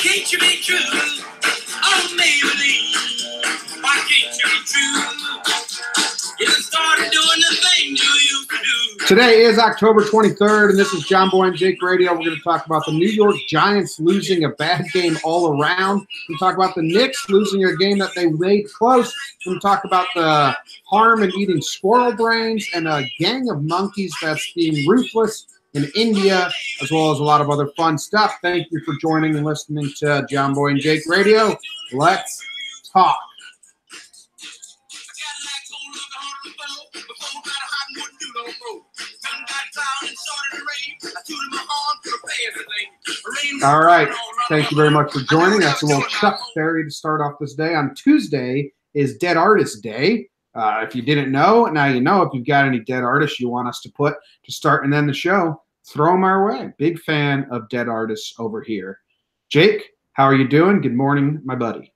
can't you be true? Oh, Maybelline, why can't you be true? You started doing the thing you used to do. Today is October 23rd, and this is Jomboy and Jake Radio. We're going to talk about the New York Giants losing a bad game all around. We're going to talk about the Knicks losing a game that they made close. We're going to talk about the harm in eating squirrel brains and a gang of monkeys that's being ruthless in India, as well as a lot of other fun stuff. Thank you for joining and listening to Jomboy and Jake Radio. Let's talk. All right. Thank you very much for joining. That's a little Chuck Berry to start off this day. On Tuesday is Dead Artist Day. If you didn't know, now you know. If you've got any dead artists you want us to put to start and end the show, throw them our way. Big fan of dead artists over here. Jake, how are you doing? Good morning, my buddy.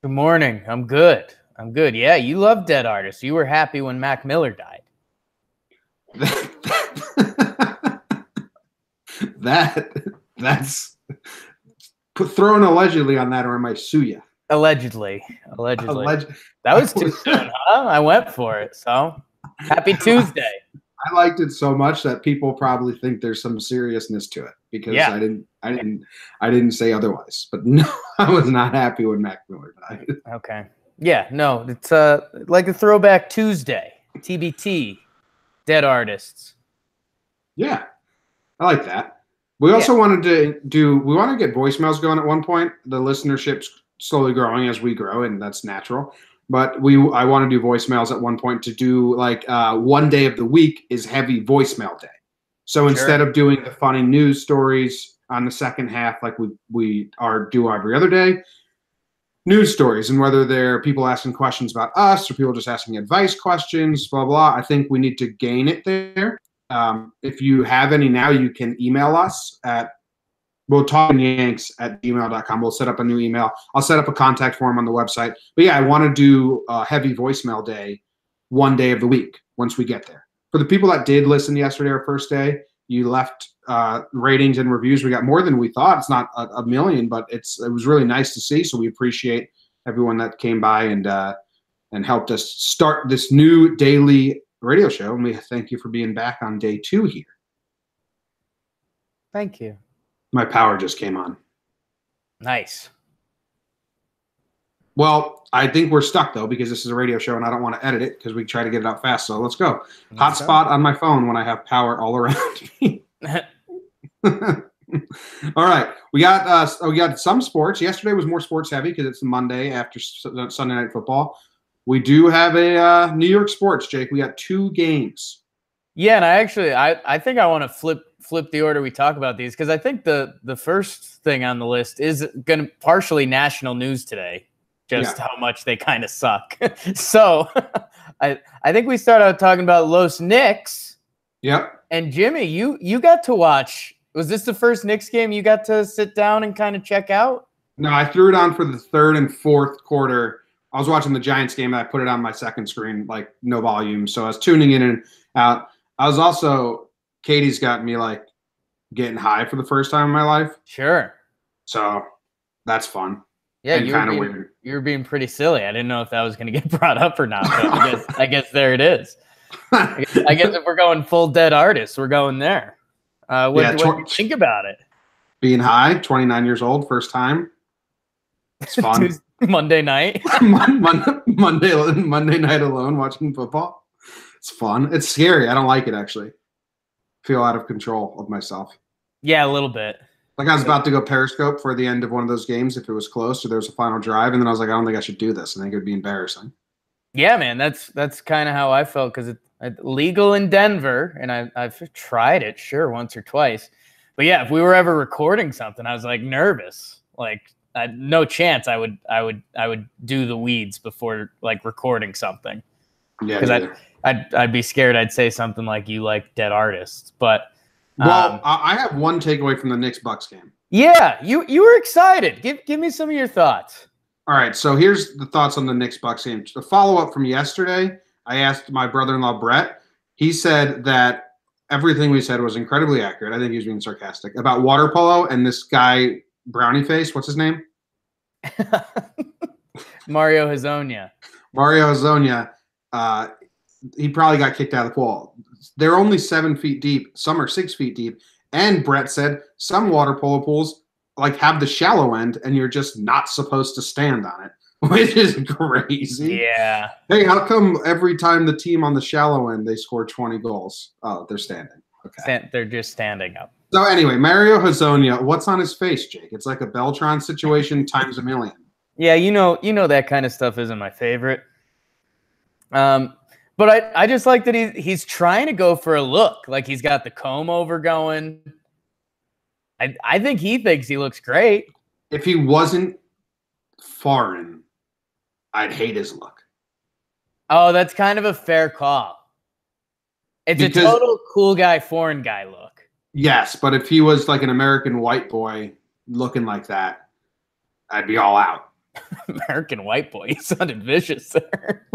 Good morning. I'm good. I'm good. Yeah, you love dead artists. You were happy when Mac Miller died. That's throwing allegedly on that, or am I sue you? Allegedly. That was too soon, huh? I went for it. So happy Tuesday. I liked it so much that people probably think there's some seriousness to it because I didn't say otherwise. But no, I was not happy when Mac Miller died. Okay. Yeah, no, it's like a throwback Tuesday. TBT. Dead artists. Yeah. I like that. We also wanted to we want to get voicemails going at one point. The listenership's slowly growing as we grow, and that's natural. But I want to do voicemails at one point to do like one day of the week is heavy voicemail day. So instead of doing the funny news stories on the second half like we do every other day, news stories, and whether they're people asking questions about us or people just asking advice questions, blah, blah. I think we need to gain it there. If you have any now, you can email us at we'lltalkingyanks@gmail.com. We'll set up a new email. I'll set up a contact form on the website. But yeah, I want to do a heavy voicemail day one day of the week once we get there. For the people that did listen yesterday, our first day, you left ratings and reviews. We got more than we thought. It's not a million, but it was really nice to see. So we appreciate everyone that came by and helped us start this new daily radio show. And we thank you for being back on day 2 here. Thank you. My power just came on. Nice. Well, I think we're stuck, though, because this is a radio show, and I don't want to edit it because we try to get it out fast. So let's go. Hotspot on my phone when I have power all around me. All right. We got some sports. Yesterday was more sports heavy because it's Monday after Sunday Night Football. We do have a New York sports, Jake. We got 2 games. Yeah, and I think I want to flip the order we talk about these because I think the first thing on the list is going to partially national news today, just how much they kind of suck. So I think we start out talking about Los Knicks. Yep. And Jimmy, you got to watch. Was this the first Knicks game you got to sit down and kind of check out? No, I threw it on for the third and fourth quarter. I was watching the Giants game and I put it on my second screen, like no volume. So I was tuning in and out. I was also, Katie's got me like getting high for the first time in my life. Sure. So that's fun. Yeah, and kind of weird. You were being pretty silly. I didn't know if that was going to get brought up or not. But I guess there it is. I guess if we're going full dead artists, we're going there. What do you think about it? Being high, 29 years old, first time. It's fun. Monday night. Monday night alone watching football. It's fun. It's scary. I don't like it, actually. Feel out of control of myself. Yeah, a little bit. Like I was about to go Periscope for the end of one of those games if it was close or there was a final drive, and then I was like, I don't think I should do this. I think it would be embarrassing. Yeah, man, that's kind of how I felt because it's legal in Denver, and I've tried it, sure, once or twice. But yeah, if we were ever recording something, I was like nervous. Like no chance I would do the weeds before like recording something. Yeah, because I'd be scared I'd say something like you like dead artists. But I have one takeaway from the Knicks-Bucks game. Yeah, you were excited. Give me some of your thoughts. All right, so here's the thoughts on the Knicks-Bucks game. The follow-up from yesterday, I asked my brother-in-law, Brett. He said that everything we said was incredibly accurate. I think he was being sarcastic about water polo, and this guy brownie face. What's his name? Mario Hezonja. Mario Hezonja. He probably got kicked out of the pool. They're only 7 feet deep. Some are 6 feet deep. And Brett said some water polo pools like have the shallow end, and you're just not supposed to stand on it, which is crazy. Yeah. Hey, how come every time the team on the shallow end they score 20 goals? Oh, they're standing. Okay. They're just standing up. So anyway, Mario Hezonja, what's on his face, Jake? It's like a Beltron situation times a million. Yeah, you know that kind of stuff isn't my favorite. But I just like that he's trying to go for a look. Like he's got the comb over going. I think he thinks he looks great. If he wasn't foreign, I'd hate his look. Oh, that's kind of a fair call. It's a total cool guy, foreign guy look. Yes, but if he was like an American white boy looking like that, I'd be all out. American white boy. You sounded vicious there.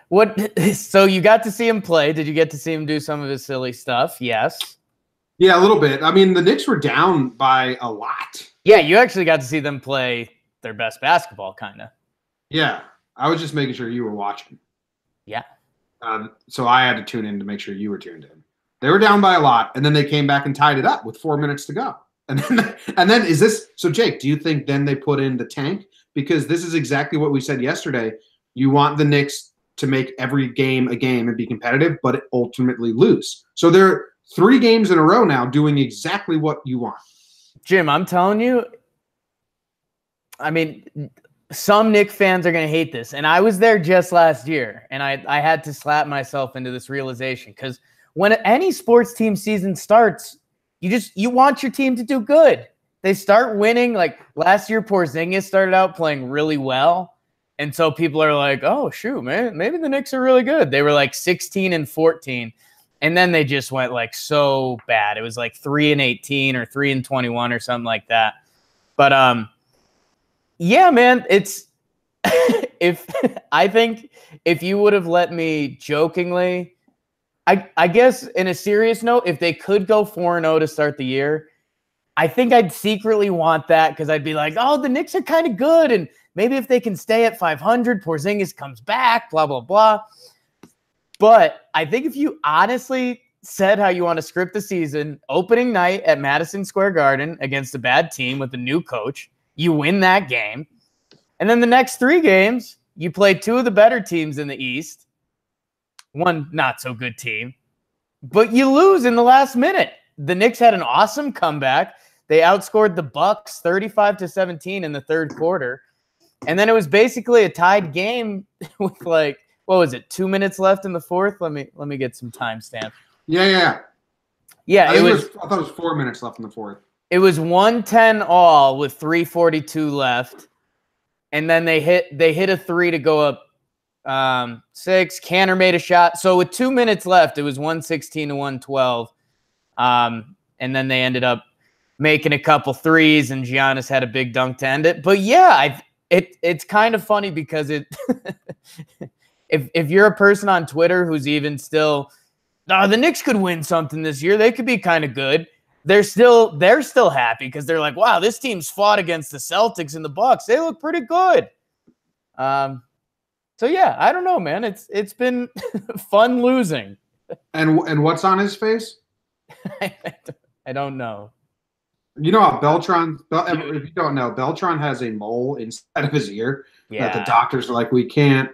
What? So you got to see him play. Did you get to see him do some of his silly stuff? Yes. Yeah, a little bit. I mean, the Knicks were down by a lot. Yeah, you actually got to see them play their best basketball, kind of. Yeah, I was just making sure you were watching. Yeah. So I had to tune in to make sure you were tuned in. They were down by a lot, and then they came back and tied it up with 4 minutes to go. And then is this – so, Jake, do you think then they put in the tank? Because this is exactly what we said yesterday. You want the Knicks to make every game a game and be competitive, but ultimately lose. So they're 3 games in a row now doing exactly what you want. Jim, I'm telling you, I mean, some Knicks fans are going to hate this. And I was there just last year, and I had to slap myself into this realization. Because when any sports team season starts, you want your team to do good. They start winning. Like last year, Porzingis started out playing really well. And so people are like, oh, shoot, man, maybe the Knicks are really good. They were like 16-14. And then they just went like so bad. It was like 3-18 or 3-21 or something like that. But yeah, man, it's I think if you would have let me jokingly, I guess in a serious note, if they could go 4-0 to start the year, I think I'd secretly want that because I'd be like, oh, the Knicks are kind of good. And maybe if they can stay at 500, Porzingis comes back, blah, blah, blah. But I think if you honestly said how you want to script the season, opening night at Madison Square Garden against a bad team with a new coach, you win that game. And then the next 3 games, you play 2 of the better teams in the East, 1 not so good team, but you lose in the last minute. The Knicks had an awesome comeback. They outscored the Bucks 35-17 in the third quarter. And then it was basically a tied game with like, what was it, 2 minutes left in the fourth? Let me get some timestamp. Yeah. Yeah, I thought it was 4 minutes left in the fourth. It was 110 all with 3:42 left. And then they hit a 3 to go up 6. Canner made a shot. So with 2 minutes left, it was 116-112. And then they ended up making a couple threes, and Giannis had a big dunk to end it. But yeah, it's kind of funny because if you're a person on Twitter who's even still, the Knicks could win something this year, they could be kind of good. They're still happy because they're like, wow, this team's fought against the Celtics and the Bucks. They look pretty good. So yeah, I don't know, man. It's been fun losing. And what's on his face? I don't know. You know how Beltron, if you don't know, Beltron has a mole inside of his ear that the doctors are like, we can't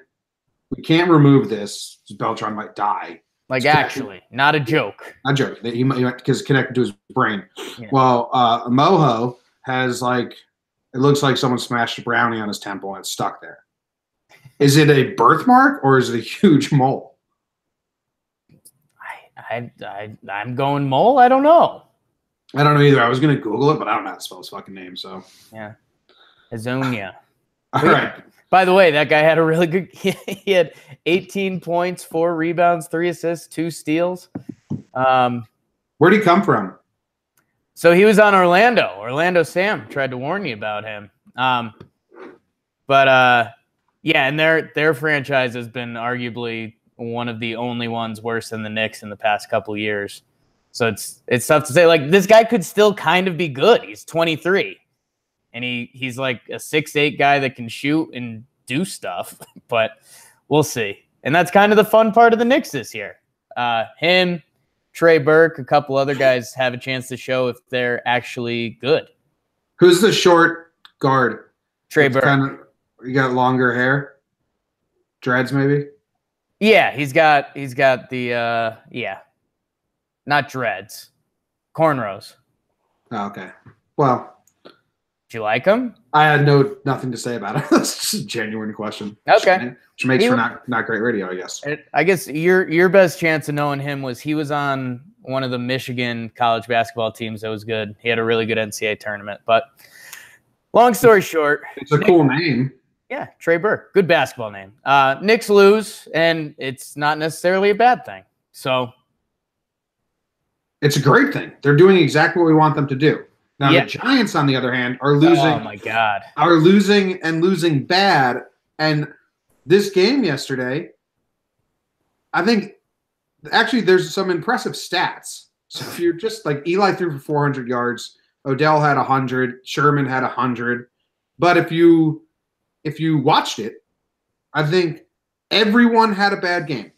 remove this. Beltron might die. Like actually, not a joke. Not a joke. He might, because it's connected to his brain. Yeah. Well, Moho has like, it looks like someone smashed a brownie on his temple and it's stuck there. Is it a birthmark or is it a huge mole? I'm going mole. I don't know. I don't know either. I was going to Google it, but I don't know how to spell his fucking name. So yeah, Hezonja. All right. By the way, that guy had a really good. He had 18 points, 4 rebounds, 3 assists, 2 steals. Where'd he come from? So he was on Orlando. Orlando Sam tried to warn you about him. But yeah, and their franchise has been arguably one of the only ones worse than the Knicks in the past couple of years. So it's tough to say. Like, this guy could still kind of be good. He's 23, and he's like a 6'8" guy that can shoot and do stuff. But we'll see. And that's kind of the fun part of the Knicks this year. Him, Trey Burke, a couple other guys have a chance to show if they're actually good. Who's the short guard? Trey Burke. You got longer hair, dreads maybe. Yeah, he's got the not dreads, cornrows. Oh, okay. Well, do you like him? I had nothing to say about it. That's just a genuine question. Okay, which makes for not great radio, I guess. I guess your best chance of knowing him was he was on one of the Michigan college basketball teams that was good. He had a really good NCAA tournament. But long story short, it's a cool name. Yeah, Trey Burke. Good basketball name. Knicks lose, and it's not necessarily a bad thing. So it's a great thing. They're doing exactly what we want them to do. Now the Giants, on the other hand, are losing. Oh my God. Are losing bad. And this game yesterday, I think actually there's some impressive stats. So if you're just like Eli threw for 400 yards, Odell had 100, Sherman had 100. But if you watched it, I think everyone had a bad game.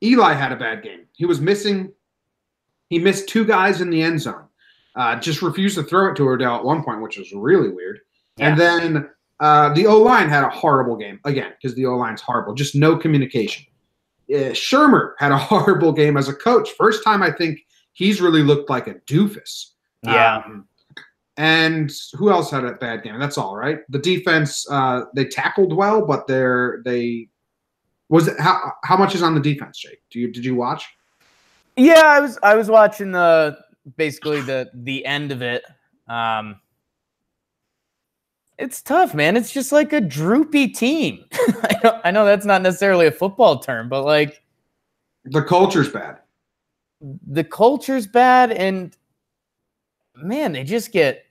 Eli had a bad game. He missed two guys in the end zone. Just refused to throw it to Odell at one point, which was really weird. Yeah. And then the O-line had a horrible game, again, because the O-line's horrible. Just no communication. Shermer had a horrible game as a coach. First time I think he's really looked like a doofus. Yeah. And who else had a bad game? That's all, right? The defense, they tackled well, but how much is on the defense, Jake? Did you watch? Yeah, I was watching basically the end of it. It's tough, man. It's just like a droopy team. I know that's not necessarily a football term, but like the culture's bad. The culture's bad, and man, they just get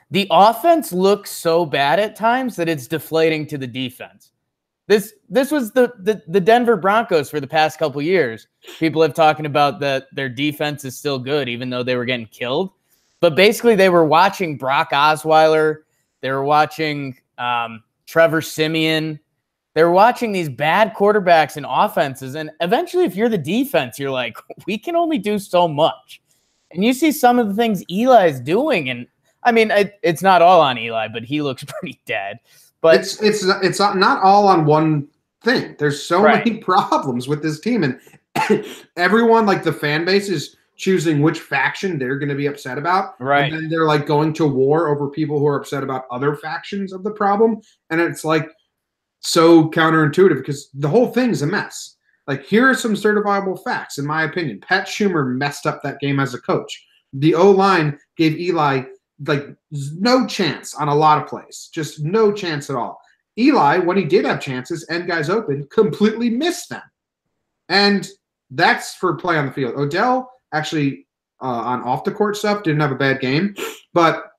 the offense looks so bad at times that it's deflating to the defense. This was the Denver Broncos for the past couple years. People have talking about that their defense is still good, even though they were getting killed. But basically, they were watching Brock Osweiler. They were watching Trevor Siemian. They were watching these bad quarterbacks and offenses. And eventually, if you're the defense, you're like, we can only do so much. And you see some of the things Eli's doing. And I mean, it's not all on Eli, but he looks pretty dead. But it's not all on one thing. There's so many problems with this team. And everyone, like the fan base, is choosing which faction they're going to be upset about. Right. And then they're like going to war over people who are upset about other factions of the problem. And it's like so counterintuitive because the whole thing's a mess. Like, here are some certifiable facts, in my opinion. Pat Schumer messed up that game as a coach. The O-line gave Eli like no chance on a lot of plays. Just no chance at all. Eli, when he did have chances and guys open, completely missed them. And that's for play on the field. Odell actually on off the court stuff didn't have a bad game, but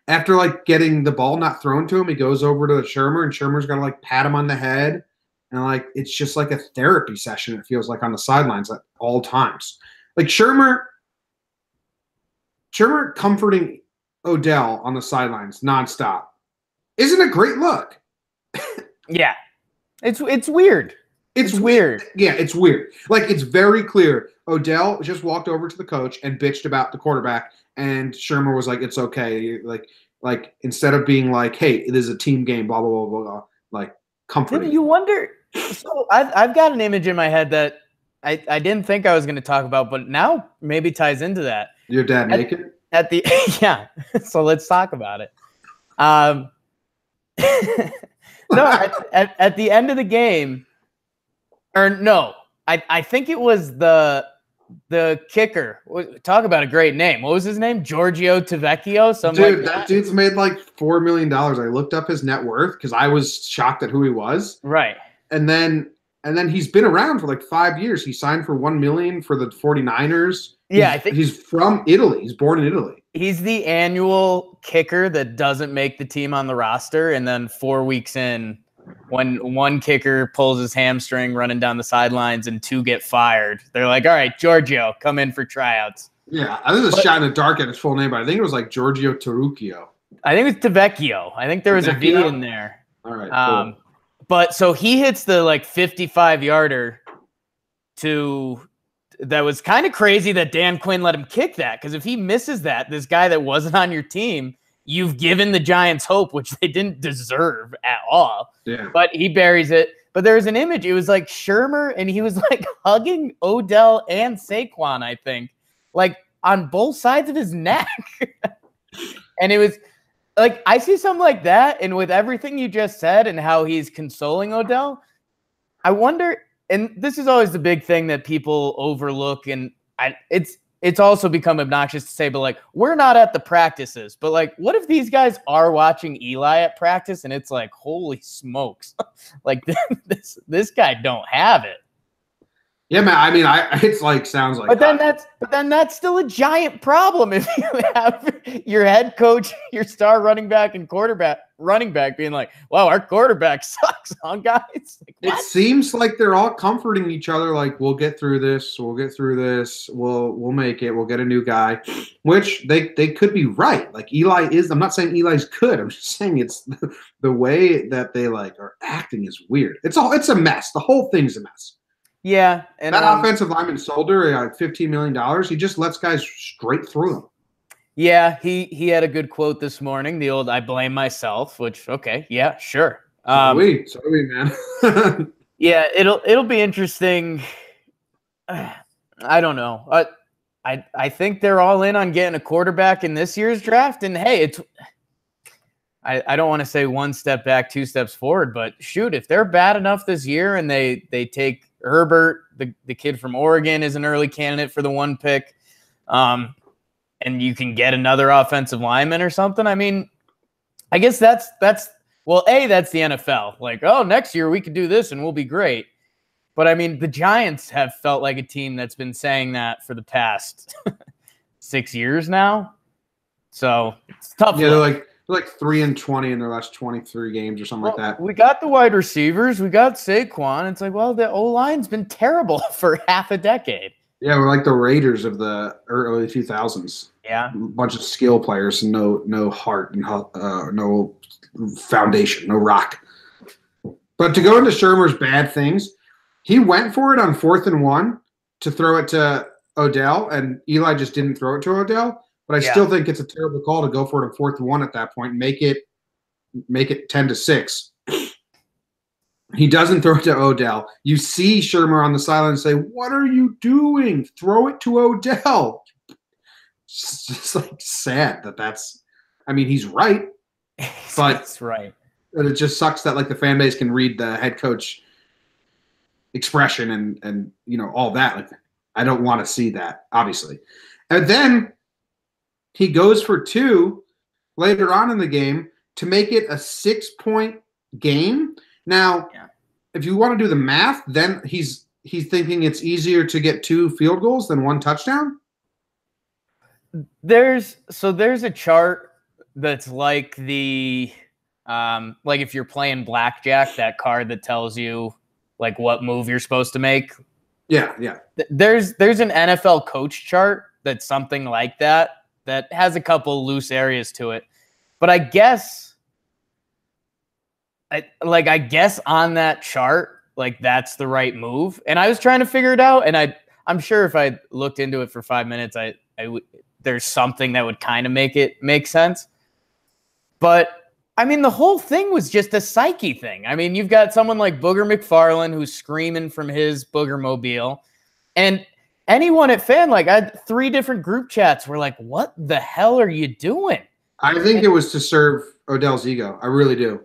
after like getting the ball not thrown to him, he goes over to Shermer, and Shermer's got to like pat him on the head, and like it's just like a therapy session. It feels like on the sidelines at all times. Like Shermer comforting Odell on the sidelines nonstop isn't a great look. Yeah, it's weird. It's weird. Yeah, it's weird. Like, it's very clear. Odell just walked over to the coach and bitched about the quarterback, and Shermer was like, "It's okay." Like instead of being like, "Hey, it is a team game," blah blah blah blah, blah, like comforting. You wonder. So I've got an image in my head that I didn't think I was going to talk about, but now maybe ties into that. Your dad naked? At the yeah. So let's talk about it. No, at the end of the game. Or no, I think it was the kicker. Talk about a great name. What was his name? Giorgio Tavecchio? Dude, that dude's made like $4 million. I looked up his net worth because I was shocked at who he was. Right. And then he's been around for like 5 years. He signed for $1 million for the 49ers. Yeah, I think he's from Italy. He's born in Italy. He's the annual kicker that doesn't make the team on the roster, and then 4 weeks in when one kicker pulls his hamstring running down the sidelines and 2 get fired. They're like, all right, Giorgio, come in for tryouts. Yeah, I think it's a shot in the dark at his full name, but I think it was like Giorgio Tarucchio. I think it's Tavecchio. I think there was a V in there. All right, cool. But so he hits the 55-yarder that was kind of crazy that Dan Quinn let him kick that, because if he misses that, this guy that wasn't on your team, you've given the Giants hope, which they didn't deserve at all. Yeah. But he buries it. But there's an image. It was like Shermer, and he was like hugging Odell and Saquon, I think, like on both sides of his neck. And it was like, I see something like that. And with everything you just said and how he's consoling Odell, I wonder, and this is always the big thing that people overlook. And it's also become obnoxious to say, but like, we're not at the practices, but like, what if these guys are watching Eli at practice and it's like, holy smokes, like this guy don't have it. Yeah, man. I mean, it's like sounds like. But then that's still a giant problem if you have your head coach, your star running back, and running back being like, "Wow, our quarterback sucks, huh, guys?" Like, it seems like they're all comforting each other. Like, we'll get through this. We'll get through this. We'll make it. We'll get a new guy, which they could be right. Like Eli is. I'm not saying Eli's good. I'm just saying it's the way that they like are acting is weird. It's a mess. The whole thing's a mess. Yeah, and that offensive lineman Solder, $15 million. He just lets guys straight through him. Yeah, he had a good quote this morning. The old "I blame myself," which okay, yeah, sure. So do we, man. Yeah, it'll be interesting. I don't know. I think they're all in on getting a quarterback in this year's draft. And hey, I don't want to say 1 step back, 2 steps forward, but shoot, if they're bad enough this year and they take Herbert, the kid from Oregon, is an early candidate for the 1 pick, and you can get another offensive lineman or something. I mean, I guess that's the NFL. Like, oh, next year we could do this and we'll be great. But I mean, the Giants have felt like a team that's been saying that for the past 6 years now. So it's tough. Yeah, they're like 3-20 in their last 23 games or something like that. We got the wide receivers. We got Saquon. It's like, well, the O-line's been terrible for half a decade. Yeah, we're like the Raiders of the early 2000s. Yeah. A bunch of skill players and no heart and no foundation, no rock. But to go into Shermer's bad things, he went for it on 4th and 1 to throw it to Odell, and Eli just didn't throw it to Odell. But I still think it's a terrible call to go for it on 4th and 1 at that point. Make it 10-6. He doesn't throw it to Odell. You see Shermer on the sideline say, "What are you doing? Throw it to Odell." It's just like sad that's. I mean, he's right, but that's right. But it just sucks that like the fan base can read the head coach expression and all that. Like, I don't want to see that, obviously. And then he goes for 2 later on in the game to make it a 6-point game. Now, if you want to do the math, then he's thinking it's easier to get 2 field goals than 1 touchdown. There's a chart that's like the like if you're playing blackjack, that card that tells you like what move you're supposed to make. Yeah. There's an NFL coach chart that's something like that has a couple loose areas to it. But I guess on that chart, like that's the right move. And I was trying to figure it out, and I'm sure if I looked into it for 5 minutes, there's something that would kind of make sense. But I mean, the whole thing was just a psyche thing. I mean, you've got someone like Booger McFarland who's screaming from his Booger mobile, and anyone at Fan, like I had 3 different group chats were like, "What the hell are you doing?" I think it was to serve Odell's ego. I really do.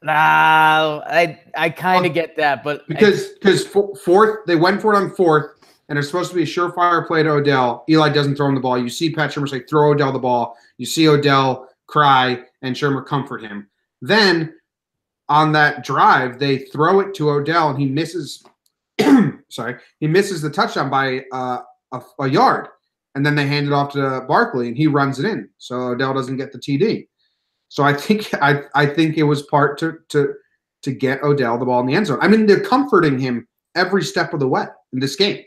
Nah, I kind of get that, but because 4th, they went for it on 4th, and it's supposed to be a surefire play to Odell. Eli doesn't throw him the ball. You see Pat Shermer say, "Throw Odell the ball." You see Odell cry, and Shermer comfort him. Then on that drive, they throw it to Odell, and he misses. He misses the touchdown by a yard, and then they hand it off to Barkley, and he runs it in. So Odell doesn't get the TD. So I think it was part to get Odell the ball in the end zone. I mean, they're comforting him every step of the way in this game.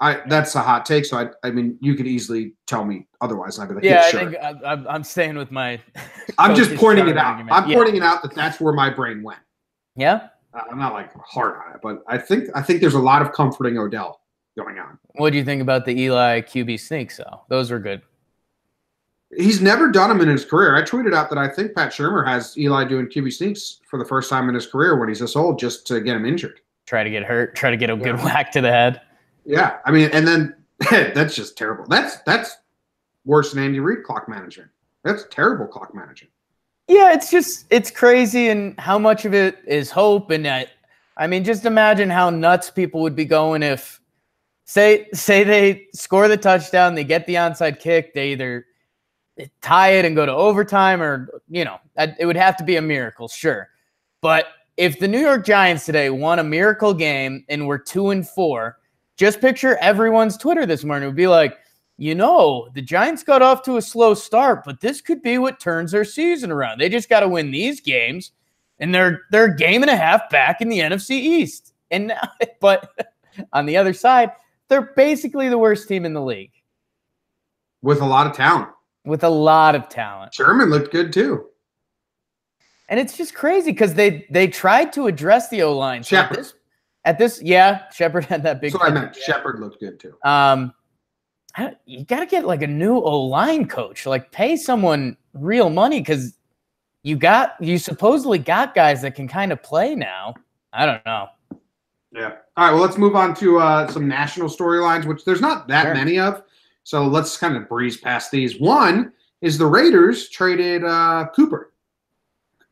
That's a hot take. So I mean, you could easily tell me otherwise. I'd be like, yeah, sure. I think I'm staying with my. I'm just pointing it out. I'm pointing it out that that's where my brain went. Yeah. I'm not like hard on it, but I think there's a lot of comforting Odell going on. What do you think about the Eli QB sneaks, though? Those were good. He's never done them in his career. I tweeted out that I think Pat Shurmur has Eli doing QB sneaks for the first time in his career when he's this old, just to get him injured. Try to get hurt. Try to get a good whack to the head. Yeah, I mean, and then that's just terrible. That's worse than Andy Reid clock management. That's terrible clock management. Yeah, it's crazy, and how much of it is hope. And I mean, just imagine how nuts people would be going if, say they score the touchdown, they get the onside kick, they either tie it and go to overtime, or it would have to be a miracle, sure. But if the New York Giants today won a miracle game and were 2-4, just picture everyone's Twitter this morning. It would be like, the Giants got off to a slow start, but this could be what turns their season around. They just got to win these games, and they're a game and a half back in the NFC East. And now, but on the other side, they're basically the worst team in the league. With a lot of talent. Sherman looked good too. And it's just crazy because they tried to address the O-line. Shepard. Shepard had that big. That's what I meant. Shepard looked good too. You got to get like a new O-line coach, like pay someone real money, because you supposedly got guys that can kind of play now. I don't know. Yeah. All right. Well, let's move on to some national storylines, which there's not that many of. So let's kind of breeze past these. One is the Raiders traded Cooper.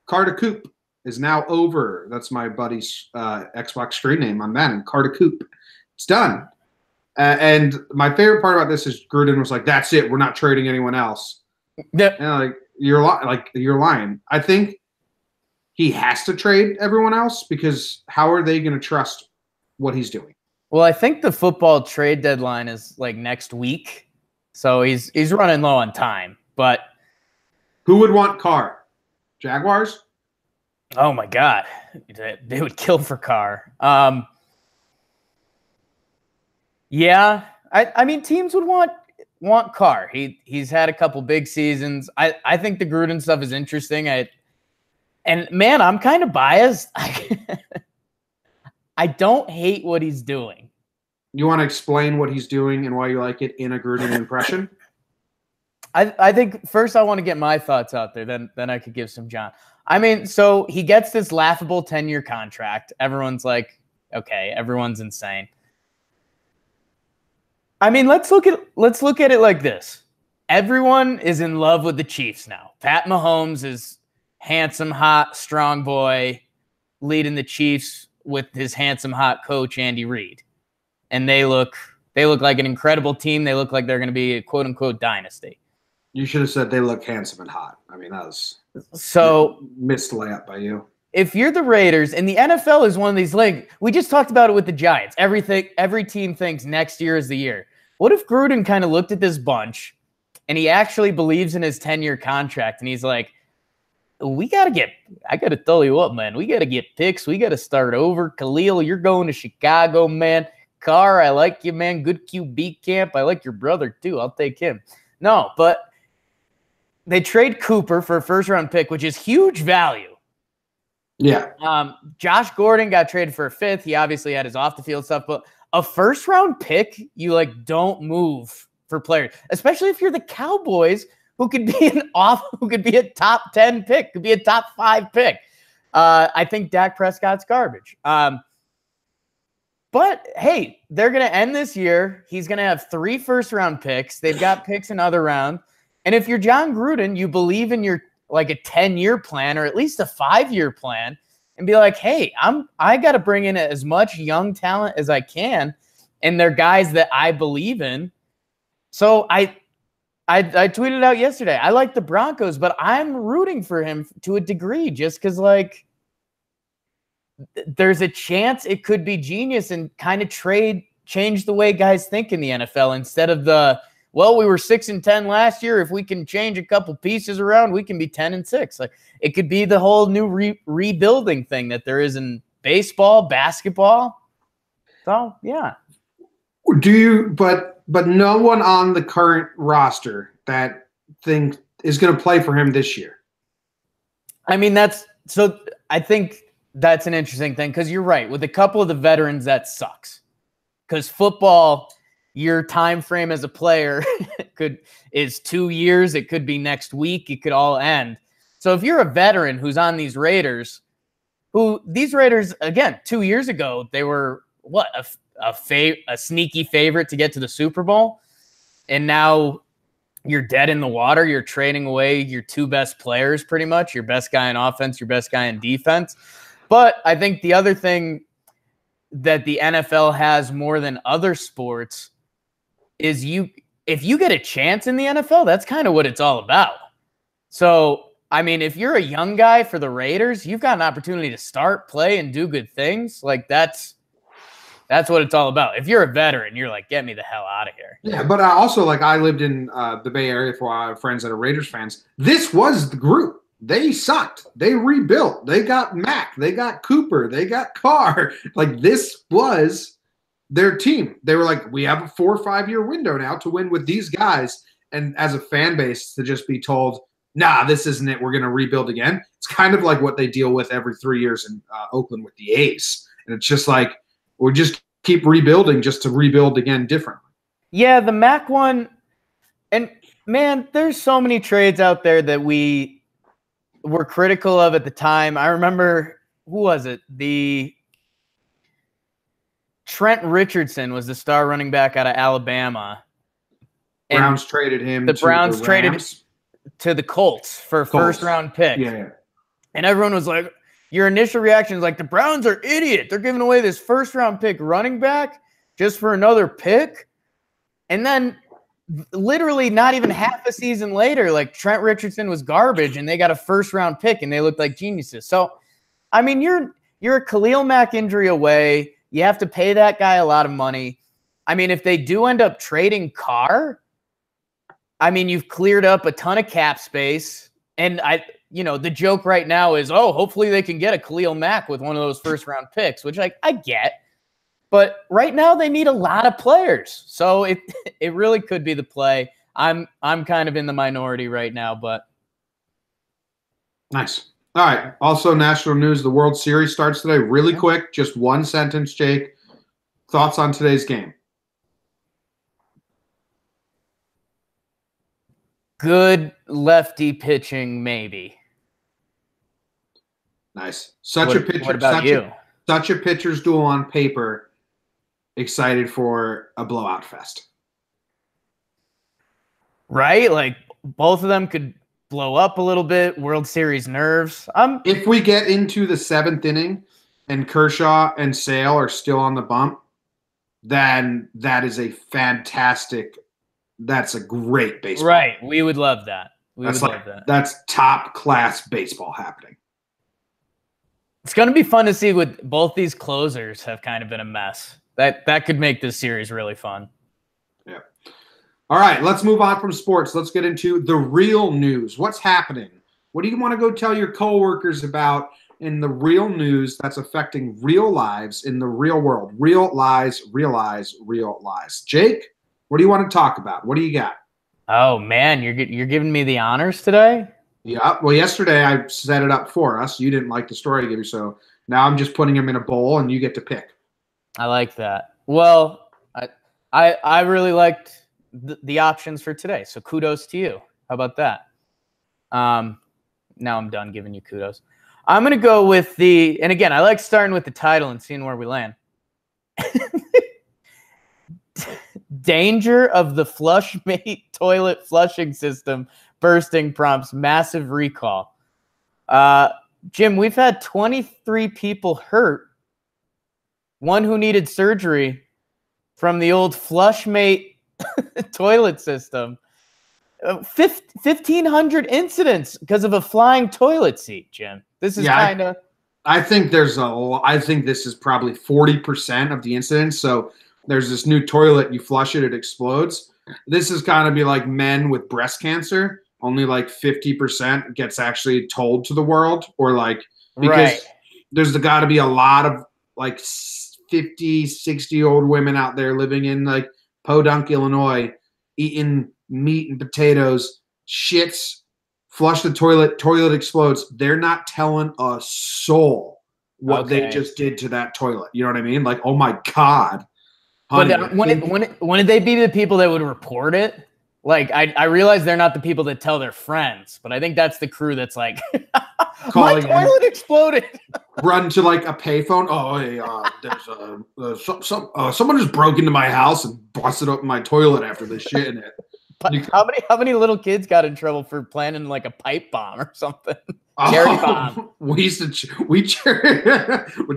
Carter Coop is now over. That's my buddy's Xbox screen name on Madden. Carter Coop. It's done. And my favorite part about this is Gruden was like, "That's it. We're not trading anyone else." Yep. And you're lying. I think he has to trade everyone else, because how are they going to trust what he's doing? Well, I think the football trade deadline is like next week, so he's running low on time. But who would want Carr? Jaguars? Oh my God, they would kill for Carr. Yeah, I mean, teams would want Carr. He's had a couple big seasons. I think the Gruden stuff is interesting. And man, I'm kind of biased. I don't hate what he's doing. You want to explain what he's doing and why you like it in a Gruden impression? I think first I want to get my thoughts out there. Then I could give some John. I mean, so he gets this laughable 10-year contract. Everyone's like, okay, everyone's insane. I mean, let's look at it like this. Everyone is in love with the Chiefs now. Pat Mahomes is handsome, hot, strong boy, leading the Chiefs with his handsome, hot coach, Andy Reid. And they look like an incredible team. They look like they're going to be a quote-unquote dynasty. You should have said they look handsome and hot. I mean, that was missed layup by you. If you're the Raiders, and the NFL is one of these leagues, we just talked about it with the Giants. Every team thinks next year is the year. What if Gruden kind of looked at this bunch, and he actually believes in his 10-year contract, and he's like, I got to tell you what, man. We got to get picks. We got to start over. Khalil, you're going to Chicago, man. Carr, I like you, man. Good QB camp. I like your brother, too. I'll take him. No, but they trade Cooper for a first-round pick, which is huge value. Yeah. Josh Gordon got traded for a fifth. He obviously had his off-the-field stuff, but a first-round pick, you don't move for players, especially if you're the Cowboys, who could be a top 10 pick, could be a top 5 pick. I think Dak Prescott's garbage. But hey, they're going to end this year. He's going to have 3 first-round picks. They've got picks in other rounds. And if you're John Gruden, you believe in your a 10-year plan, or at least a 5-year plan, and be like, hey, I got to bring in as much young talent as I can, and they're guys that I believe in. So I tweeted out yesterday, I like the Broncos, but I'm rooting for him to a degree, just because there's a chance it could be genius and kind of change the way guys think in the NFL, instead of well, we were 6-10 last year. If we can change a couple pieces around, we can be 10-6. Like, it could be the whole new rebuilding thing that there is in baseball, basketball. So, yeah. Do you? But no one on the current roster that think is going to play for him this year. I mean, I think that's an interesting thing because you're right. With a couple of the veterans, that sucks. Because football, your time frame as a player is 2 years. It could be next week. It could all end. So if you're a veteran who's on these Raiders, again, 2 years ago, they were what, a sneaky favorite to get to the Super Bowl, and now you're dead in the water. You're trading away your two best players, pretty much, your best guy in offense, your best guy in defense. But I think the other thing that the NFL has more than other sports is if you get a chance in the NFL, that's kind of what it's all about. So, I mean, if you're a young guy for the Raiders, you've got an opportunity to start, play, and do good things. Like, that's what it's all about. If you're a veteran, you're like, get me the hell out of here. Yeah, but I lived in the Bay Area for a while. I have friends that are Raiders fans. This was the group. They sucked. They rebuilt. They got Mack. They got Cooper. They got Carr. Like, this was their team. They were like, we have a 4 or 5 year window now to win with these guys. And as a fan base, to just be told, nah, this isn't it. We're going to rebuild again. It's kind of like what they deal with every 3 years in Oakland with the A's. And it's just like, we just keep rebuilding just to rebuild again differently. Yeah, the Mac one. And, man, there's so many trades out there that we were critical of at the time. I remember, who was it? Trent Richardson was the star running back out of Alabama. Browns traded him. The Browns traded to the Colts for a first-round pick. Yeah. And everyone was like, your initial reaction is like, the Browns are idiot. They're giving away this first-round pick running back just for another pick. And then literally not even half a season later, like, Trent Richardson was garbage and they got a first-round pick and they looked like geniuses. So, I mean, you're a Khalil Mack injury away. You have to pay that guy a lot of money. I mean, if they do end up trading Carr, I mean, you've cleared up a ton of cap space. And the joke right now is, hopefully they can get a Khalil Mack with one of those first-round picks, which I get. But right now they need a lot of players. So it really could be the play. I'm kind of in the minority right now, but. Nice. All right. Also, national news, the World Series starts today. Really quick, just one sentence, Jake. Thoughts on today's game? Good lefty pitching, maybe. Nice. Such a pitcher's duel on paper. Excited for a blowout fest. Right? Like, both of them could blow up a little bit. World Series nerves. If we get into the 7th inning and Kershaw and Sale are still on the bump, then that is that's a great baseball. Right. We would love that. That's top class baseball happening. It's going to be fun to see what both these closers have kind of been a mess. That could make this series really fun. Yeah. All right, let's move on from sports. Let's get into the real news. What's happening? What do you want to go tell your coworkers about in the real news that's affecting real lives in the real world? Real lies, real lies, real lies. Jake, what do you want to talk about? What do you got? Oh, man, you're giving me the honors today? Yeah. Well, yesterday I set it up for us. You didn't like the story I gave you, so now I'm just putting them in a bowl, and you get to pick. I like that. Well, I really liked the options for today, so kudos to you. How about that? Now I'm done giving you kudos. I'm going to go with and again, I like starting with the title and seeing where we land. Danger of the Flushmate toilet flushing system bursting prompts massive recall. Jim, we've had 23 people hurt. One who needed surgery from the old Flushmate toilet system. 1,500 incidents because of a flying toilet seat, Jim. This is kind of. I think this is probably 40% of the incidents. So there's this new toilet, you flush it, it explodes. This is kind of be like men with breast cancer. Only like 50% gets actually told to the world, or like because there's got to be a lot of like 50, 60-year-old women out there living in like Podunk, Illinois, eating meat and potatoes, shits, flush the toilet explodes. They're not telling a soul what they just did to that toilet. You know what I mean? Like, oh my God. Honey, but when they be the people that would report it? Like, I realize they're not the people that tell their friends, but I think that's the crew that's like, my toilet exploded. Run to like a payphone. Oh, hey, there's someone just broke into my house and busted up my toilet after they shit in it. But how many little kids got in trouble for planning like a pipe bomb or something? Cherry bomb. When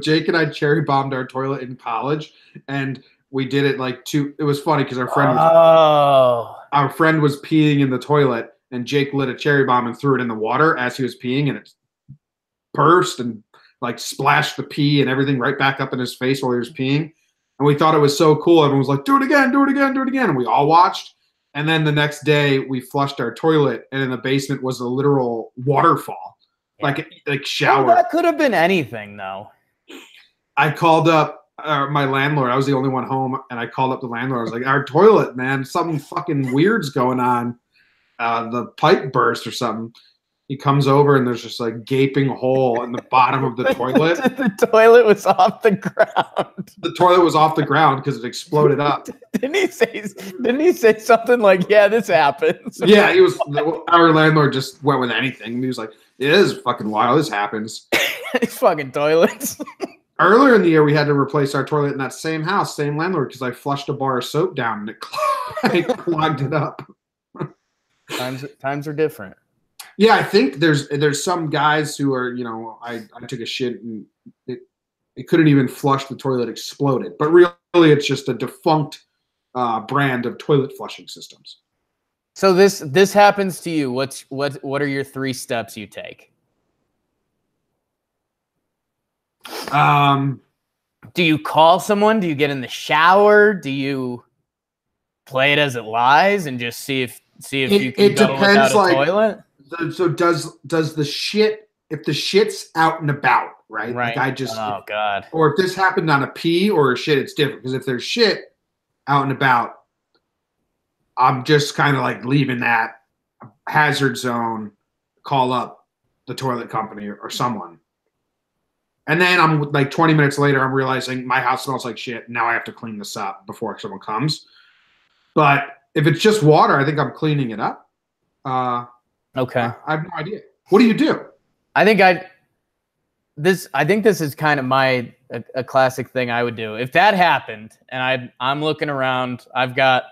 Jake and I cherry bombed our toilet in college, and we did it like it was funny because our friend was peeing in the toilet, and Jake lit a cherry bomb and threw it in the water as he was peeing, and it burst and like splashed the pee and everything right back up in his face while he was peeing. And we thought it was so cool. Everyone was like, do it again, do it again, do it again. And we all watched. And then the next day we flushed our toilet, and in the basement was a literal waterfall, like shower. Well, that could have been anything though. I called up my landlord. I was the only one home, and I called up the landlord. I was like, our toilet, man, something fucking weird's going on. The pipe burst or something. He comes over, and there's just like gaping hole in the bottom of the toilet. The toilet was off the ground. The toilet was off the ground because it exploded up. Didn't he say something like, yeah, this happens? Yeah, our landlord just went with anything. He was like, it is fucking wild. This happens. These fucking toilets. Earlier in the year, we had to replace our toilet in that same house, same landlord, because I flushed a bar of soap down and it clogged it up. Times are different. Yeah, I think there's some guys who are, I took a shit and it couldn't even flush, the toilet exploded. But really, it's just a defunct brand of toilet flushing systems. So this happens to you. What are your 3 steps you take? Do you call someone? Do you get in the shower? Do you play it as it lies and just see if you can go without a toilet? So does the shit, if the shit's out and about, right? Right. Like oh God. Or if this happened on a pee or a shit, it's different. Because if there's shit out and about, I'm just kind of like leaving that hazard zone, call up the toilet company or someone. And then I'm like 20 minutes later, I'm realizing my house smells like shit. Now I have to clean this up before someone comes. But if it's just water, I think I'm cleaning it up. Okay. I have no idea. What do you do? I think this is kind of a classic thing I would do. If that happened and I'm looking around, I've got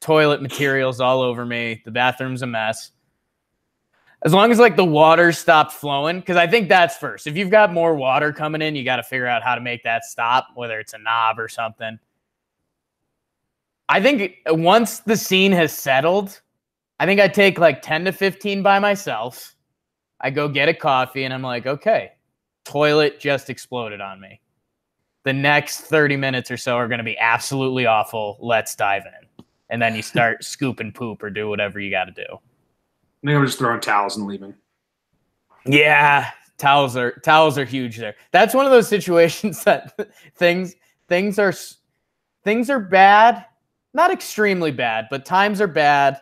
toilet materials all over me, the bathroom's a mess. As long as like the water stopped flowing, because I think that's first. If you've got more water coming in, you got to figure out how to make that stop, whether it's a knob or something. I think once the scene has settled, I think I take like 10 to 15 by myself. I go get a coffee and I'm like, okay, toilet just exploded on me. The next 30 minutes or so are going to be absolutely awful. Let's dive in. And then you start scooping poop or do whatever you got to do. I think I'm just throwing towels and leaving. Yeah, towels are huge there. That's one of those situations that things are bad, not extremely bad, but times are bad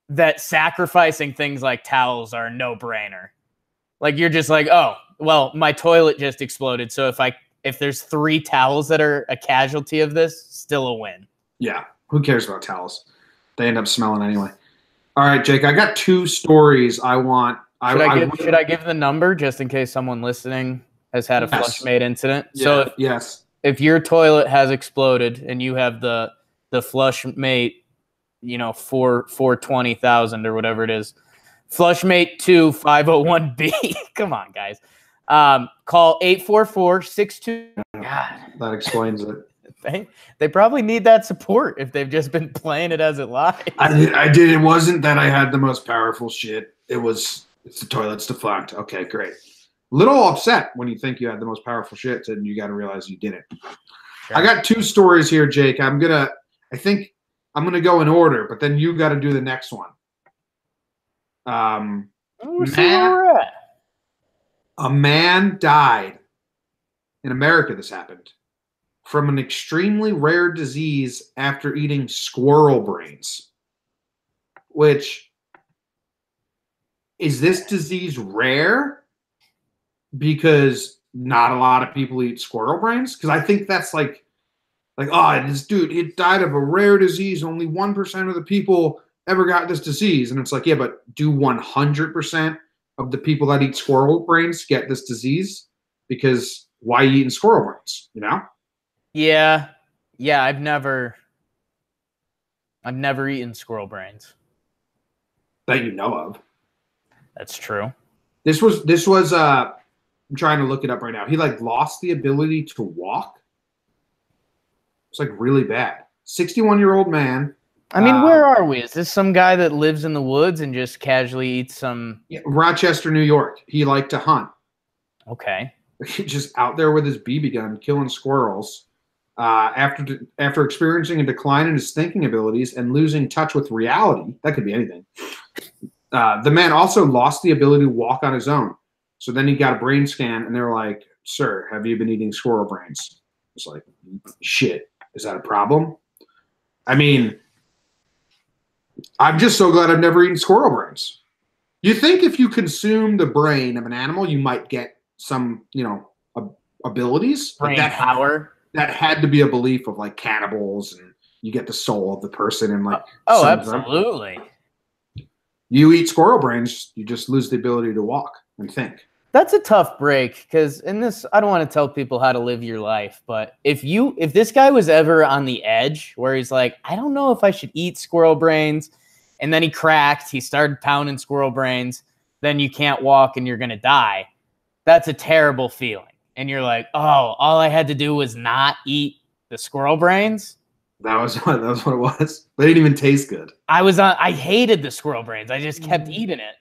that sacrificing things like towels are a no-brainer. Like you're just like, oh, well, my toilet just exploded, so if there's 3 towels that are a casualty of this, still a win. Yeah, who cares about towels? They end up smelling anyway. All right, Jake, I got 2 stories I want. Should I give the number just in case someone listening has had a Flushmate incident? Yeah, So yes. If your toilet has exploded and you have the Flushmate, 420,000 or whatever it is, Flushmate 2 501B. Come on, guys. Call 844-62. God, that explains it. They probably need that support if they've just been playing it as it lies. I did. It wasn't that I had the most powerful shit. It's the toilet's defunct. Okay, great. Little upset when you think you had the most powerful shit and you got to realize you didn't. Sure. I got 2 stories here, Jake. I think I'm going to go in order, but then you got to do the next one. A man died. In America, this happened. From an extremely rare disease after eating squirrel brains. Which, is this disease rare? Because not a lot of people eat squirrel brains? Because I think that's like, oh, this dude, he died of a rare disease. Only 1% of the people ever got this disease. And it's like, yeah, but do 100% of the people that eat squirrel brains get this disease? Because why are you eating squirrel brains, you know? Yeah. Yeah, I've never eaten squirrel brains. That you know of. That's true. This was I'm trying to look it up right now. He like lost the ability to walk. It's like really bad. 61-year-old man. I mean, where are we? Is this some guy that lives in the woods and just casually eats some? Yeah, Rochester, New York. He liked to hunt. Okay. Just out there with his BB gun, killing squirrels. After experiencing a decline in his thinking abilities and losing touch with reality, that could be anything. The man also lost the ability to walk on his own. So then he got a brain scan, and they were like, "Sir, have you been eating squirrel brains?" It's like, shit. Is that a problem? I mean, I'm just so glad I've never eaten squirrel brains. You think if you consume the brain of an animal, you might get some, abilities. Brain power. That had to be a belief of like cannibals, and you get the soul of the person, and like. Oh, absolutely. You eat squirrel brains, you just lose the ability to walk and think. That's a tough break, because in this, I don't want to tell people how to live your life, but if this guy was ever on the edge where he's like, I don't know if I should eat squirrel brains, and then he cracked, he started pounding squirrel brains, then you can't walk and you're going to die. That's a terrible feeling. And you're like, oh, all I had to do was not eat the squirrel brains. That was what it was. They didn't even taste good. I hated the squirrel brains. I just kept eating it.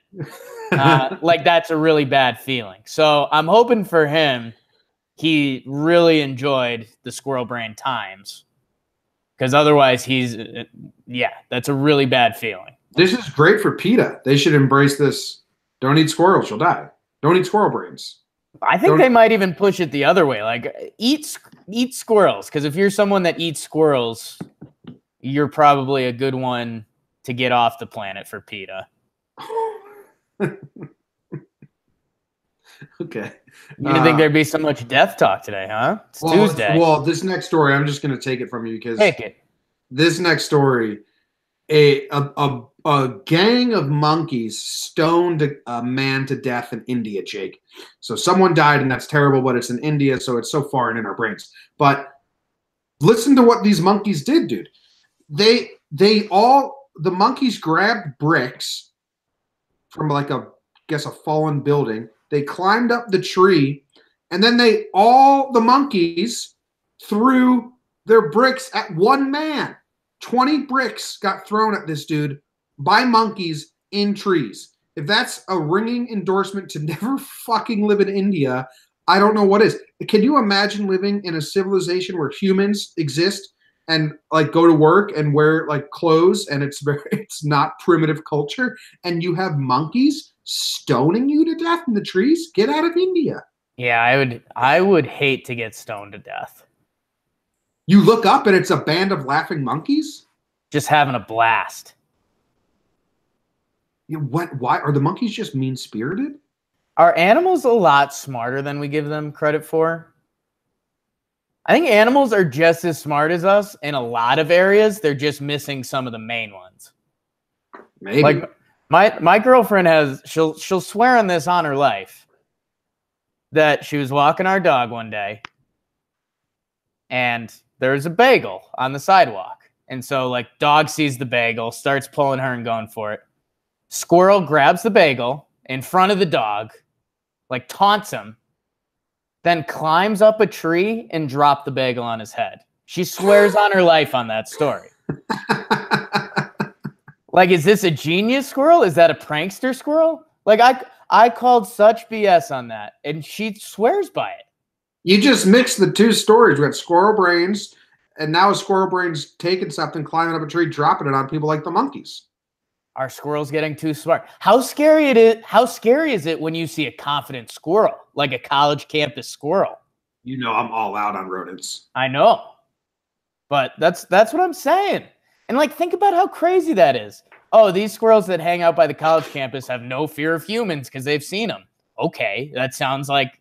Like, that's a really bad feeling. So I'm hoping for him, he really enjoyed the squirrel brain times, because otherwise that's a really bad feeling. This is great for PETA. They should embrace this. Don't eat squirrels, you'll die. Don't eat squirrel brains. I think they might even push it the other way. Like, eat squirrels, because if you're someone that eats squirrels, you're probably a good one to get off the planet for PETA. Okay. You didn't think there'd be so much death talk today, huh? It's Tuesday. Well, this next story, I'm just going to take it from you because take it. This next story, a gang of monkeys stoned a man to death in India, Jake. So someone died, and that's terrible, but it's in India, so it's so foreign in our brains. But listen to what these monkeys did, dude. The monkeys grabbed bricks from like a fallen building. They climbed up the tree, and then the monkeys threw their bricks at one man. 20 bricks got thrown at this dude by monkeys in trees. If that's a ringing endorsement to never fucking live in India, I don't know what is. Can you imagine living in a civilization where humans exist and like go to work and wear like clothes, and it's not primitive culture, and you have monkeys stoning you to death in the trees? Get out of India. Yeah, I would hate to get stoned to death. You look up and it's a band of laughing monkeys? Just having a blast. Why are the monkeys just mean-spirited? Are animals a lot smarter than we give them credit for? I think animals are just as smart as us in a lot of areas. They're just missing some of the main ones. Maybe. Like my girlfriend she'll swear on this on her life that she was walking our dog one day and there's a bagel on the sidewalk. And so like dog sees the bagel, starts pulling her and going for it. Squirrel grabs the bagel in front of the dog, like taunts him, then climbs up a tree and dropped the bagel on his head. She swears on her life on that story. Like, is this a genius squirrel? Is that a prankster squirrel? Like, I called such BS on that, and she swears by it. You just mixed the two stories. We had squirrel brains and now a squirrel brain's taking something, climbing up a tree, dropping it on people like the monkeys. Are squirrels getting too smart? How scary is it when you see a confident squirrel, like a college campus squirrel? You know I'm all out on rodents. I know. But that's what I'm saying. And like, think about how crazy that is. Oh, these squirrels that hang out by the college campus have no fear of humans because they've seen them. Okay, that sounds like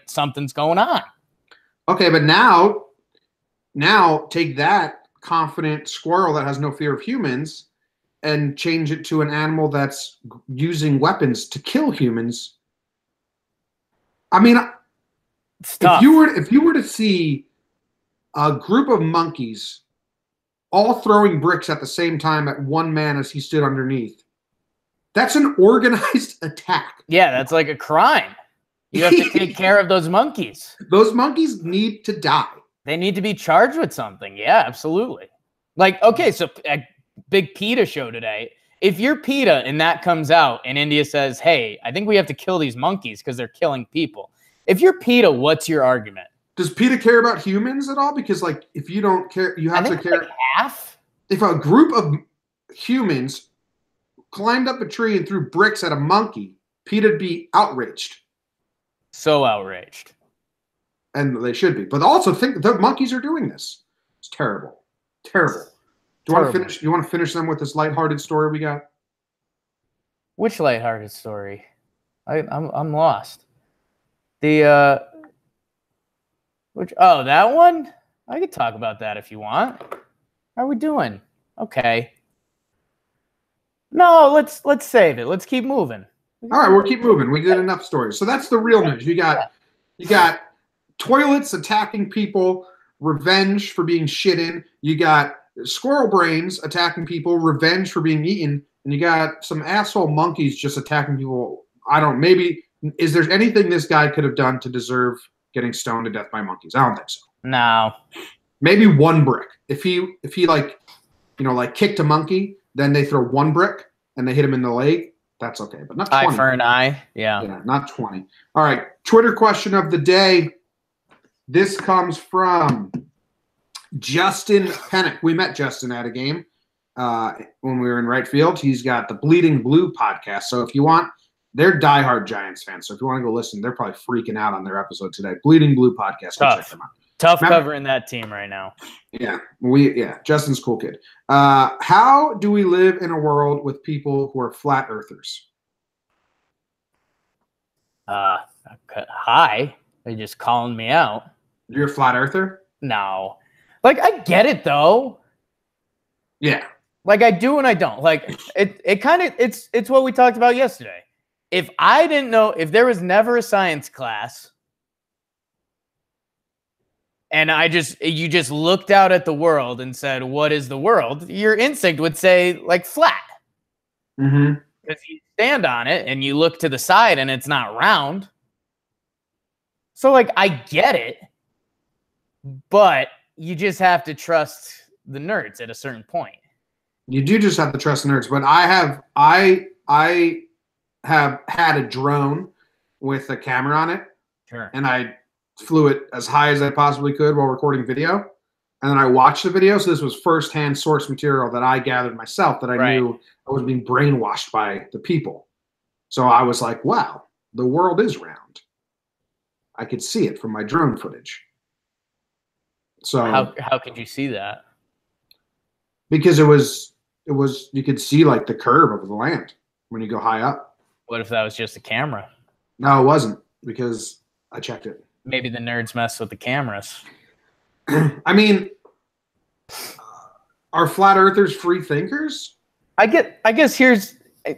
something's going on. Okay, but now take that confident squirrel that has no fear of humans and change it to an animal that's using weapons to kill humans. I mean, if you were to see a group of monkeys all throwing bricks at the same time at one man as he stood underneath, that's an organized attack. Yeah, that's like a crime. You have to take care of those monkeys. Those monkeys need to die. They need to be charged with something. Yeah, absolutely. Like, okay, so a big PETA show today. If you're PETA and that comes out and India says, hey, I think we have to kill these monkeys because they're killing people. If you're PETA, what's your argument? Does PETA care about humans at all? Because, like, if you don't care, you have to care. Like half? If a group of humans climbed up a tree and threw bricks at a monkey, PETA'd be outraged. So outraged. And they should be. But also think the monkeys are doing this. It's terrible. Terrible. Do you want to finish them with this lighthearted story we got? Which lighthearted story? I'm lost. That one? I could talk about that if you want. How are we doing? Okay. No, let's save it. Let's keep moving. All right, we'll keep moving. We did enough stories. So that's the real news. You got toilets attacking people, revenge for being shit in. You got squirrel brains attacking people, revenge for being eaten, and you got some asshole monkeys just attacking people. Is there anything this guy could have done to deserve getting stoned to death by monkeys? I don't think so. No. Maybe one brick. If he kicked a monkey, then they throw one brick and they hit him in the leg. That's okay, but not 20. Eye for an eye. Yeah, not 20. All right, Twitter question of the day. This comes from Justin Pennick. We met Justin at a game when we were in right field. He's got the Bleeding Blue podcast. So if you want, they're diehard Giants fans. So if you want to go listen, they're probably freaking out on their episode today. Bleeding Blue podcast. Go check them out. Tough covering that team right now. Yeah, Justin's a cool kid. How do we live in a world with people who are flat earthers? Hi. They're just calling me out. You're a flat earther? No. Like, I get it though. Yeah. Like, I do and I don't. Like, it's what we talked about yesterday. If I didn't know, if there was never a science class and you just looked out at the world and said, what is the world? Your instinct would say, like, flat. Mm-hmm. Because you stand on it and you look to the side and it's not round. So, like, I get it. But you just have to trust the nerds at a certain point. You do just have to trust the nerds. But I have had a drone with a camera on it. Sure. And I flew it as high as I possibly could while recording video. And then I watched the video. So this was firsthand source material that I gathered myself that I knew I was being brainwashed by the people. So I was like, wow, the world is round. I could see it from my drone footage. So how could you see that? Because it was you could see like the curve of the land when you go high up. What if that was just a camera? No, it wasn't, because I checked it. Maybe the nerds mess with the cameras. I mean, are flat earthers free thinkers? I guess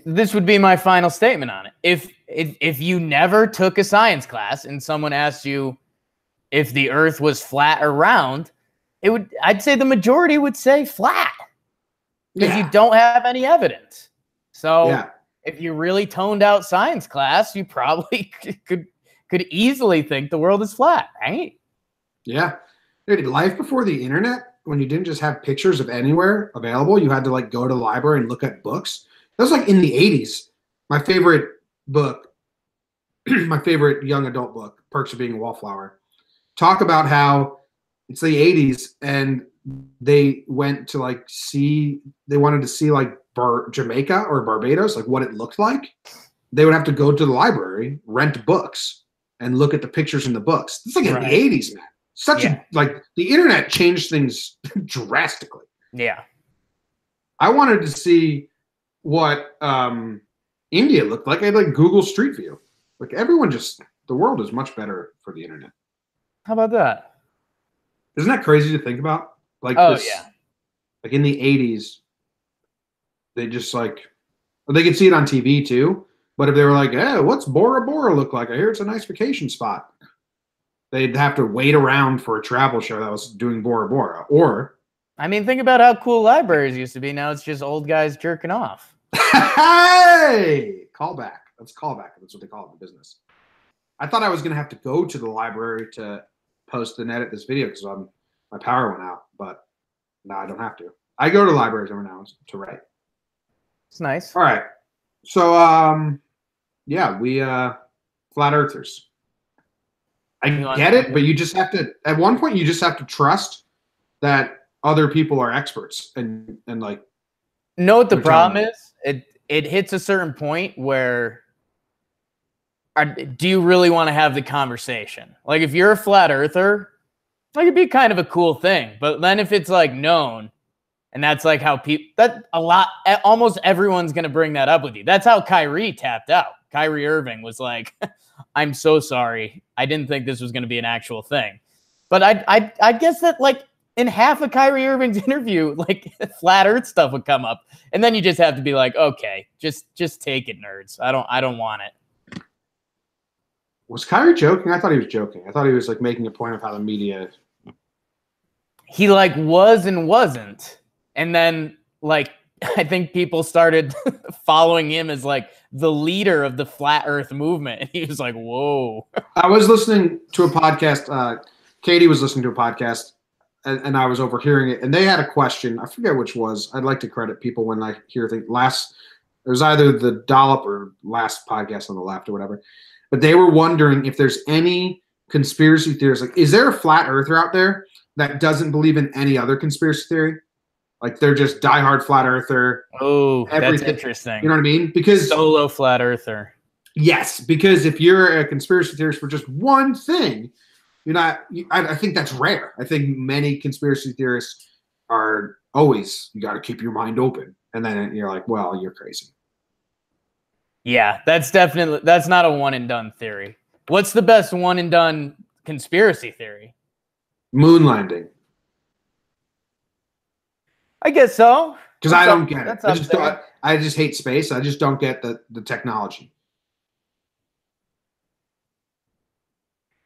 this would be my final statement on it. If you never took a science class and someone asked you if the earth was flat or round, I'd say the majority would say flat. Because you don't have any evidence. So if you really toned out science class, you probably could easily think the world is flat, right? Yeah. Dude, life before the internet, when you didn't just have pictures of anywhere available, you had to like go to the library and look at books. That was like in the 80s. My favorite book, my favorite young adult book, Perks of Being a Wallflower, talk about how it's the 80s, and they went to they wanted to see like Jamaica or Barbados, like what it looked like. They would have to go to the library, rent books, and look at the pictures in the books. It's like in the 80s, man. The internet changed things drastically. Yeah. I wanted to see what India looked like. I had like Google Street View. Like the world is much better for the internet. How about that? Isn't that crazy to think about? Like like in the 80s, they just they could see it on TV too. But if they were like, "Hey, what's Bora Bora look like? I hear it's a nice vacation spot," they'd have to wait around for a travel show that was doing Bora Bora. Or, I mean, think about how cool libraries used to be. Now it's just old guys jerking off. Hey, callback. That's callback. That's what they call it in the business. I thought I was going to have to go to the library to post and edit this video because my power went out, but no, I don't have to. I go to libraries every now and then to write. It's nice. All right. So, we flat earthers. I get it, but you just have to, at one point, you just have to trust that other people are experts and like. Know what the problem is? It hits a certain point where do you really want to have the conversation? Like if you're a flat earther, like it'd be kind of a cool thing. But then if it's like known, and that's like how almost everyone's going to bring that up with you. That's how Kyrie tapped out. Kyrie Irving was like, I'm so sorry. I didn't think this was going to be an actual thing. But I guess that like in half of Kyrie Irving's interview, like flat earth stuff would come up. And then you just have to be like, okay, just take it, nerds. I don't want it. Was Kyrie joking? I thought he was joking. I thought he was like making a point of how the media. He like was and wasn't. And then like I think people started following him as like the leader of the flat earth movement. And he was like, whoa. I was listening to a podcast. Katie was listening to a podcast and I was overhearing it. And they had a question. I forget which was. I'd like to credit people when I hear things. It was either the Dollop or last podcast on the left or whatever. But they were wondering if there's any conspiracy theories. Like, is there a flat earther out there that doesn't believe in any other conspiracy theory? Like they're just diehard flat earther. Oh, that's interesting. You know what I mean? Because solo flat earther. Yes, because if you're a conspiracy theorist for just one thing, you're not. I think that's rare. I think many conspiracy theorists are always. You got to keep your mind open, and then you're like, well, you're crazy. Yeah, that's not a one and done theory. What's the best one and done conspiracy theory? Moon landing. I guess so. Because I don't get it. I just hate space. I just don't get the technology.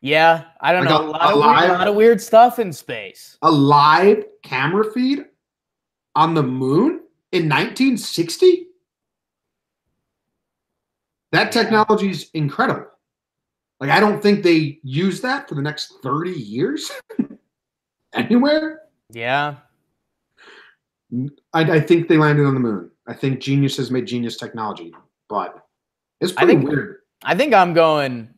Yeah, I don't know. A lot of weird stuff in space. A live camera feed on the moon in 1960? That technology is incredible. Like, I don't think they use that for the next 30 years anywhere. Yeah. I think they landed on the moon. I think geniuses made genius technology, but it's pretty weird. I think I'm going,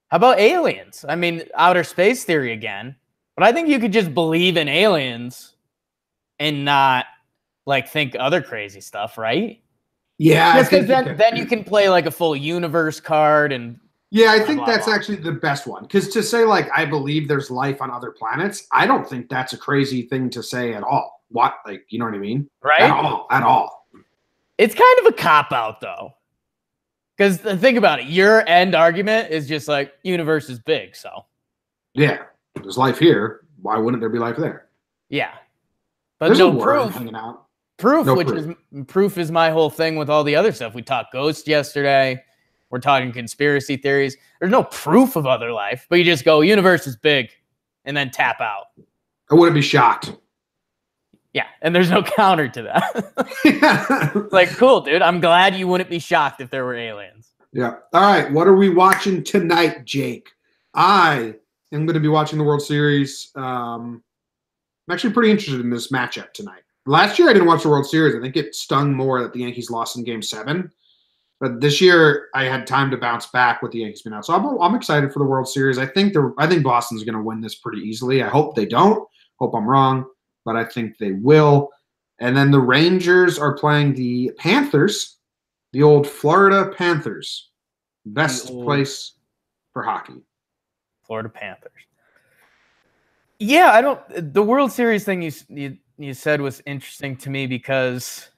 how about aliens? I mean, outer space theory again, but I think you could just believe in aliens and not like think other crazy stuff, right? Yeah. Because then you can play like a full universe card and yeah, I think that's actually the best one. Because to say like I believe there's life on other planets, I don't think that's a crazy thing to say at all. What, like, you know what I mean? Right? At all. It's kind of a cop-out, though. Because think about it. Your end argument is just like, universe is big, so. Yeah. There's life here. Why wouldn't there be life there? Yeah. But there's no proof. Hanging out. Proof is my whole thing with all the other stuff. We talked ghosts yesterday. We're talking conspiracy theories. There's no proof of other life, but you just go, universe is big, and then tap out. I wouldn't be shocked. Yeah, and there's no counter to that. Like, cool, dude. I'm glad you wouldn't be shocked if there were aliens. Yeah. All right. What are we watching tonight, Jake? I am going to be watching the World Series. I'm actually pretty interested in this matchup tonight. Last year, I didn't watch the World Series. I think it stung more that the Yankees lost in Game 7. But this year, I had time to bounce back with the Yankees being out. So I'm excited for the World Series. I think Boston's going to win this pretty easily. I hope they don't. Hope I'm wrong, but I think they will. And then the Rangers are playing the Panthers, the old Florida Panthers. Best place for hockey. Florida Panthers. Yeah, the World Series thing you said was interesting to me because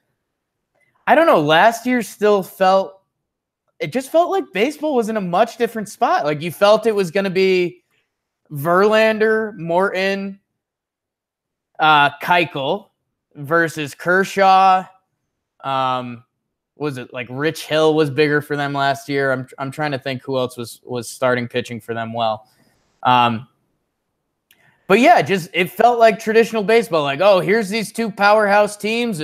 I don't know, last year it just felt like baseball was in a much different spot. Like you felt it was going to be Verlander, Morton, Keuchel versus Kershaw. Was it like Rich Hill was bigger for them last year? I'm trying to think who else was starting pitching for them well. But yeah, it felt like traditional baseball. Like, oh, here's these two powerhouse teams.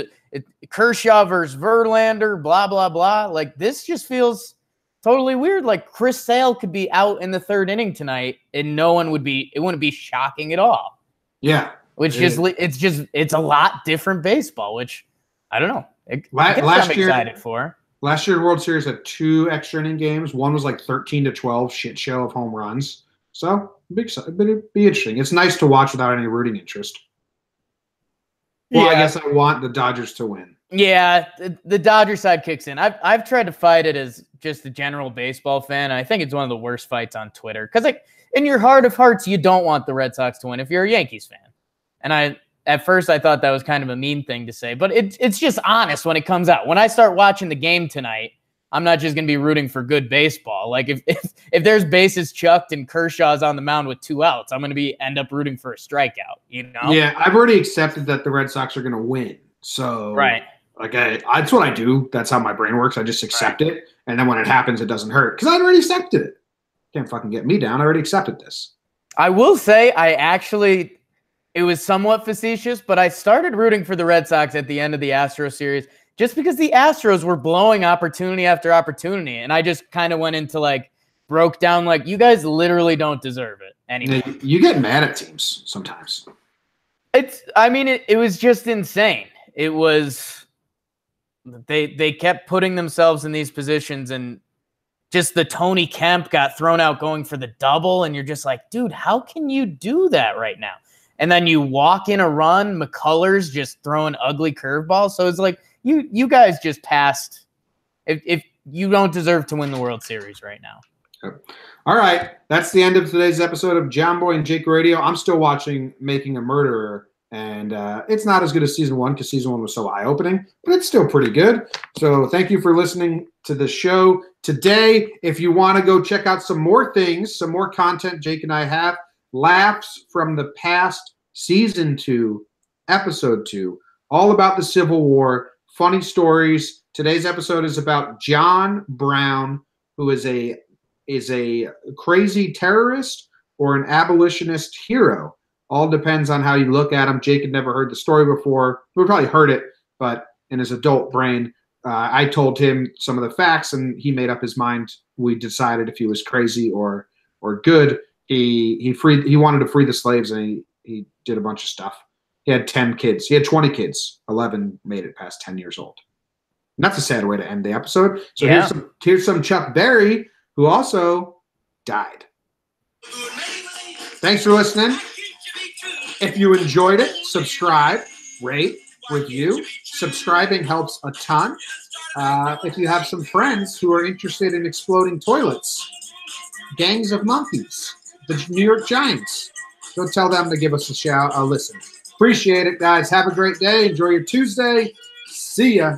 Kershaw versus Verlander, blah, blah, blah. Like, this just feels totally weird. Like, Chris Sale could be out in the third inning tonight, and it wouldn't be shocking at all. Yeah. It's a lot different baseball, which I don't know. I'm excited for. Last year, the World Series had 2 extra inning games. One was like 13-12 shit show of home it'd be interesting. It's nice to watch without any rooting interest. Well, yeah. I guess I want the Dodgers to win. Yeah, the Dodger side kicks in. I've tried to fight it as just a general baseball fan. I think it's one of the worst fights on Twitter because, like, in your heart of hearts, you don't want the Red Sox to win if you're a Yankees fan. And at first I thought that was kind of a mean thing to say, but it's just honest when it comes out. When I start watching the game tonight, I'm not just going to be rooting for good baseball. Like if there's bases chucked and Kershaw's on the mound with 2 outs, I'm going to end up rooting for a strikeout, you know? Yeah, I've already accepted that the Red Sox are going to win. So right. Like that's what I do. That's how my brain works. I just accept it. And then when it happens, it doesn't hurt because I already accepted it. Can't fucking get me down. I already accepted this. I will say it was somewhat facetious, but I started rooting for the Red Sox at the end of the Astros series just because the Astros were blowing opportunity after opportunity. And I just kind of went into broke down you guys literally don't deserve it anymore. You get mad at teams sometimes. It was just insane. It was, they kept putting themselves in these positions and just the Tony Kemp got thrown out going for the double. And you're just like, dude, how can you do that right now? And then you walk in a run, McCullers just throwing ugly curveballs. So it's like, you guys just passed. If you don't deserve to win the World Series right now. All right. That's the end of today's episode of Jomboy and Jake Radio. I'm still watching Making a Murderer. And it's not as good as season 1 because season 1 was so eye-opening, but it's still pretty good. So thank you for listening to the show today. If you want to go check out some more things, some more content Jake and I have, Laughs from the Past, Season 2, Episode 2, all about the Civil War, funny stories. Today's episode is about John Brown, who is a crazy terrorist or an abolitionist hero. All depends on how you look at him. Jake had never heard the story before. We probably heard it, but in his adult brain, I told him some of the facts, and he made up his mind. We decided if he was crazy or good. He wanted to free the slaves, and he did a bunch of stuff. He had 10 kids. He had 20 kids. 11 made it past 10 years old. And that's a sad way to end the episode. So yeah. Here's some Chuck Berry, who also died. Thanks for listening. If you enjoyed it, subscribe, rate, review. Subscribing helps a ton. If you have some friends who are interested in exploding toilets, gangs of monkeys, the New York Giants, go tell them to give us a listen. Appreciate it, guys. Have a great day. Enjoy your Tuesday. See ya.